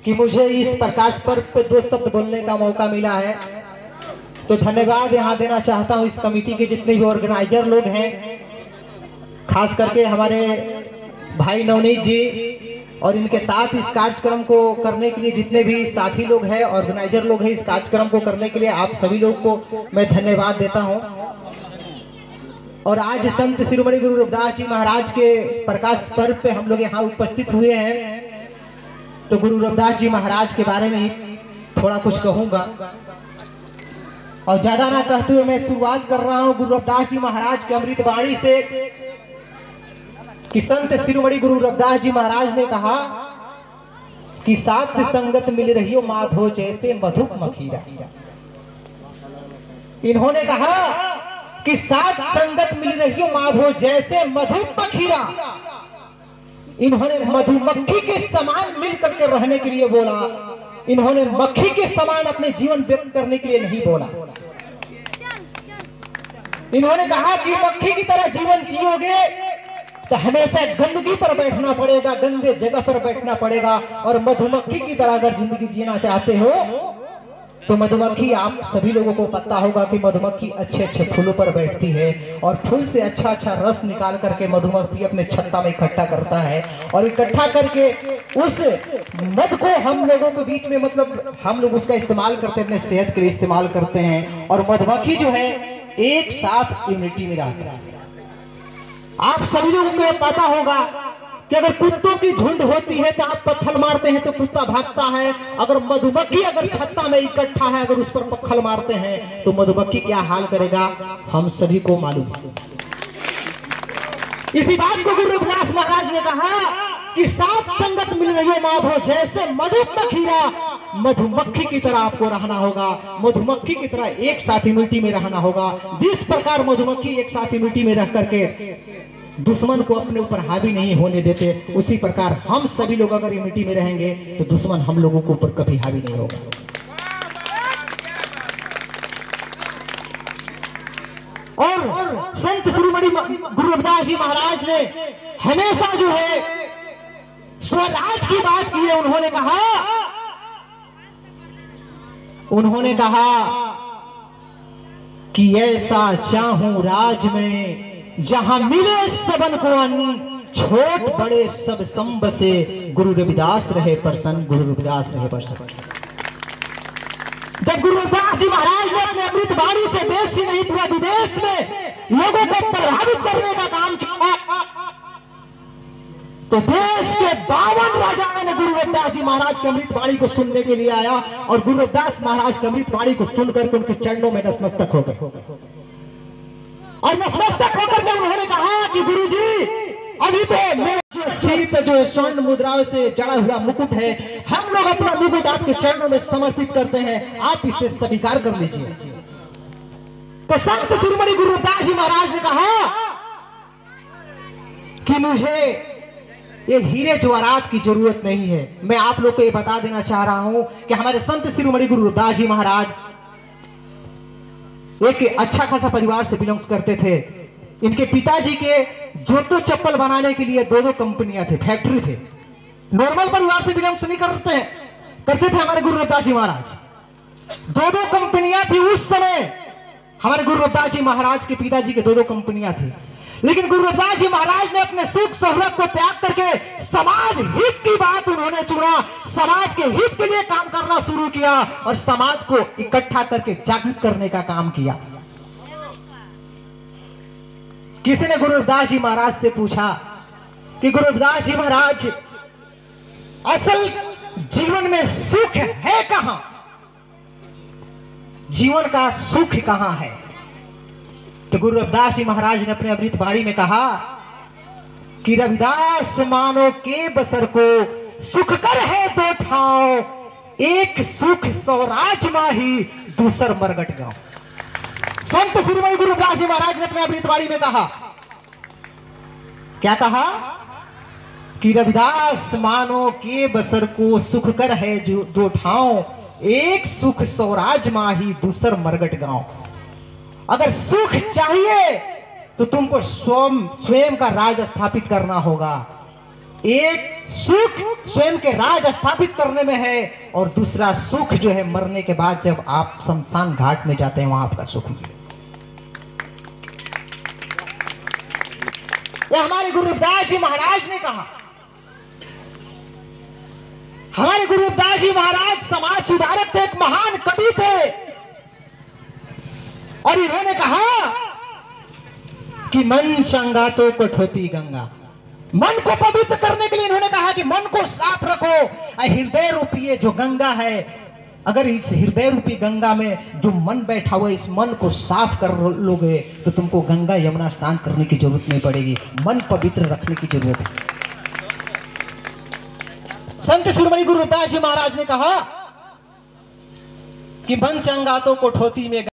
कि मुझे इस प्रकाश पर्व पे 2 शब्द बोलने का मौका मिला है। तो धन्यवाद यहाँ देना चाहता हूँ इस कमेटी के जितने भी ऑर्गेनाइजर लोग हैं, खास करके हमारे भाई नवनीत जी और इनके साथ इस कार्यक्रम को करने के लिए जितने भी साथी लोग हैं, ऑर्गेनाइजर लोग हैं, इस कार्यक्रम को करने के लिए आप सभी लोग को मैं धन्यवाद देता हूँ। और आज संत शिरोमणि गुरु रविदास जी महाराज के प्रकाश पर्व पे हम लोग यहाँ उपस्थित हुए हैं। तो गुरु रविदास जी महाराज के बारे में ही थोड़ा कुछ कहूंगा और ज्यादा ना कहते हुए मैं शुरुआत कर रहा हूं गुरु रविदास जी महाराज के अमृत वाणी से कि संत शिरोमणि गुरु रविदास जी महाराज ने कहा कि साथ संगत मिल रही हो माधो जैसे मधुप मखीरा। इन्होंने कहा कि साथ संगत मिल रही हो माधो जैसे मधुप मखीरा। इन्होंने मधुमक्खी के समान मिल करके रहने के लिए बोला, इन्होंने मक्खी के समान अपने जीवन व्यक्त करने के लिए नहीं बोला। इन्होंने कहा कि मक्खी की तरह जीवन जियोगे तो हमेशा गंदगी पर बैठना पड़ेगा, गंदे जगह पर बैठना पड़ेगा। और मधुमक्खी की तरह अगर जिंदगी जीना चाहते हो तो मधुमक्खी, आप सभी लोगों को पता होगा कि मधुमक्खी अच्छे अच्छे फूलों पर बैठती है और फूल से अच्छा अच्छा रस निकाल करके मधुमक्खी अपने छत्ता में इकट्ठा करता है और इकट्ठा करके उस मध को हम लोगों के बीच में, मतलब हम लोग उसका इस्तेमाल करते हैं, अपने सेहत के लिए इस्तेमाल करते हैं। और मधुमक्खी जो है एक साथ यूनिटी में रहती है। आप सभी लोगों को पता होगा कि अगर कुत्तों की झुंड होती है तो आप पत्थर मारते हैं तो कुत्ता भागता है। अगर मधुमक्खी अगर छत्ता में इकट्ठा है, अगर उस पर पत्थर मारते हैं तो मधुमक्खी क्या हाल करेगा हम सभी को मालूम है। इसी बात को गुरु रविदास महाराज ने कहा कि साथ संगत मिल रही है माधो जैसे मधुप मखीरा। मधुमक्खी की तरह आपको रहना होगा, मधुमक्खी की तरह एक साथ यूनिटी में रहना होगा। जिस प्रकार मधुमक्खी एक साथ यूनिटी में रह करके दुश्मन को अपने ऊपर हावी नहीं होने देते, उसी प्रकार हम सभी लोग अगर यूनिटी में रहेंगे तो दुश्मन हम लोगों के ऊपर कभी हावी नहीं होगा। और संत शिरोमणि गुरु रविदास जी महाराज ने हमेशा जो है स्वराज की बात की है। उन्होंने कहा कि ऐसा चाहूं राज में जहां मिले सबन को अन्न, छोट बड़े सब संब से गुरु रविदास रहे प्रसन्न, गुरु रविदास रहे प्रसन्न। जब गुरु रविदास जी महाराज ने अपने अमृत वाणी से देश से नहीं पूरा विदेश में लोगों को प्रभावित करने का काम किया तो देश के 52 राजाओं ने गुरु रविदास जी महाराज के अमृत वाणी को सुनने के लिए आया और गुरु रविदास महाराज के अमृत वाणी को सुनकर के उनके चरणों में नतमस्तक हो गए। और नतमस्तक होकर के उन्होंने कहा कि गुरुजी, अभी तो मेरे जो सिर पे जो स्वर्ण मुद्राओं से जड़ा हुआ मुकुट है, हम लोग अपना मुकुट आपके चरणों में समर्पित करते हैं, आप इसे स्वीकार कर लीजिए। तो संत शिरोमणि गुरु रविदास जी महाराज ने कहा कि मुझे ये हीरे जवाहरात की जरूरत नहीं है। मैं आप लोग को ये बता देना चाह रहा हूं कि हमारे संत शिरोमणि गुरु रविदास जी महाराज एक अच्छा खासा परिवार से बिलोंग्स करते थे। इनके पिताजी के जूतों चप्पल बनाने के लिए 2 कंपनियां थे, फैक्ट्री थे। नॉर्मल परिवार से बिलोंग्स नहीं करते थे हमारे गुरु रविदास जी महाराज। 2 कंपनियां थी उस समय। हमारे गुरु रविदास जी महाराज के पिताजी के 2 कंपनियां थी, लेकिन गुरु रविदास जी महाराज ने अपने सुख सहूलत को त्याग करके समाज हित की बात उन्होंने चुना, समाज के हित के लिए काम करना शुरू किया और समाज को इकट्ठा करके जागृत करने का काम किया। किसी ने गुरु रविदास जी महाराज से पूछा कि गुरु रविदास जी महाराज, असल जीवन में सुख है कहां? जीवन का सुख कहां है? तो गुरु रविदास जी महाराज ने अपने अमृत वाणी में कहा कि रविदास मानो के बसर को सुख कर है 2 ठाव, एक सुख स्वराज माही दूसर मरगट गांव। संत शिरोमणि गुरु रविदास जी महाराज ने अपने अमृत वाणी में कहा, क्या कहा कि रविदास मानो के बसर को सुख कर है जो 2 ठाव, एक सुख स्वराज माही दूसर मरगट गांव। अगर सुख चाहिए तो तुमको स्वयं का राज स्थापित करना होगा। एक सुख स्वयं के राज स्थापित करने में है, और दूसरा सुख जो है मरने के बाद जब आप शमशान घाट में जाते हैं वहां आपका सुख मिले। यह हमारे गुरु रविदास जी महाराज ने कहा। हमारे गुरु रविदास जी महाराज समाज सुधारक थे, एक महान कवि थे, और इन्होंने कहा कि मन चंगा तो कठोती गंगा। मन को पवित्र करने के लिए इन्होंने कहा कि मन को साफ रखो। हृदय रूपी जो गंगा है, अगर इस हृदय रूपी गंगा में जो मन बैठा हुआ है, इस मन को साफ कर लोगे तो तुमको गंगा यमुना स्नान करने की जरूरत नहीं पड़ेगी, मन पवित्र रखने की जरूरत है। संत शिरोमणि गुरु रविदास जी महाराज ने कहा कि मन चंगा तो कोठोती में